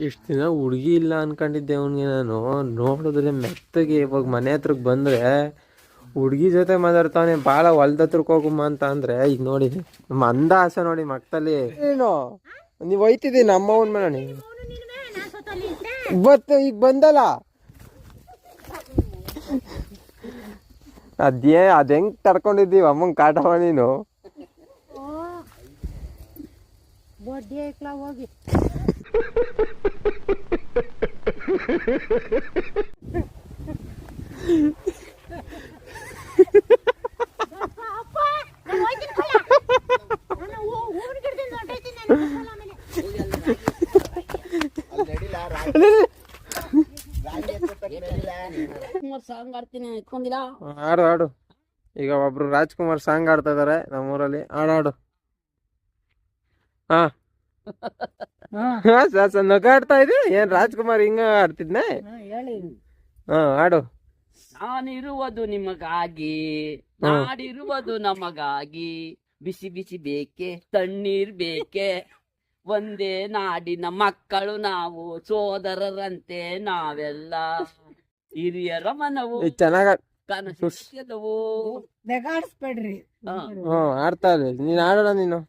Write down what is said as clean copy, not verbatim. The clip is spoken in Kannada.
ಇಷ್ಟು ದಿನ ಹುಡುಗಿ ಇಲ್ಲ ಅನ್ಕೊಂಡಿದ್ದೆ ಅವನಿಗೆ ನಾನು. ನೋಡಿದ್ರೆ ಮೆತ್ತಗೆ ಇವಾಗ ಮನೆ ಹತ್ರಕ್ಕೆ ಬಂದರೆ ಹುಡುಗಿ ಜೊತೆ ಮಾತಾಡ್ತಾವನೆ. ಭಾಳ ಹೊಲ್ದ ಹತ್ರಕ್ಕೆ ಹೋಗಮ್ಮ ಅಂತ ಅಂದರೆ ಈಗ ನೋಡಿ ನಮ್ಮ ಅಂದ ಆಸೆ ನೋಡಿ ಮಕ್ಕದಲ್ಲಿ. ಏನು ನೀವು ಹೋಯ್ತಿದ್ದೀವಿ ನಮ್ಮವನ ಮೇಲೆ ನೀವು ಇವತ್ತು ಈಗ ಬಂದಲ್ಲ ಅದು ಹೆಂಗೆ ತಡ್ಕೊಂಡಿದ್ದೀವಿ ಅಮ್ಮಂಗೆ ಕಾಟವ ನೀನು. ಹೋಗಿ ಸಾಂಗ್ ಆಡ್ತೀನಿ ಇಟ್ಕೊಂಡಿಲ್ಲ. ಆಡು ಆಡು. ಈಗ ಒಬ್ರು ರಾಜ್ಕುಮಾರ್ ಸಾಂಗ್ ಆಡ್ತಾ ಇದಾರೆ ನಮ್ಮೂರಲ್ಲಿ. ಆಡಾಡು. ಹಾ ನಗಾಡ್ತಾ ಇದೆ. ಏನ್ ರಾಜ್ಕುಮಾರ್ ಹಿಂಗ ಆಡ್ತಿದ್ನೆ? ಹಾ ಆಡು. ನಾನಿರುವುದು ನಿಮಗಾಗಿ, ನಾಡಿರುವುದು ನಮಗಾಗಿ, ಬಿಸಿ ಬಿಸಿ ಬೇಕೆ ತಣ್ಣೀರ್ ಬೇಕೆ, ಒಂದೇ ನಾಡಿನ ಮಕ್ಕಳು ನಾವು, ಸೋದರರಂತೆ ನಾವೆಲ್ಲ, ಹಿರಿಯರ ಮನವು ಚೆನ್ನಾಗ ಕನಸು ನೆಗಾಡಿಸ್ಬೇಡ್ರಿ. ಆಡ್ತಾ ಇಲ್ಲ. ನೀನ್ ಆಡೋಣ ನೀನು.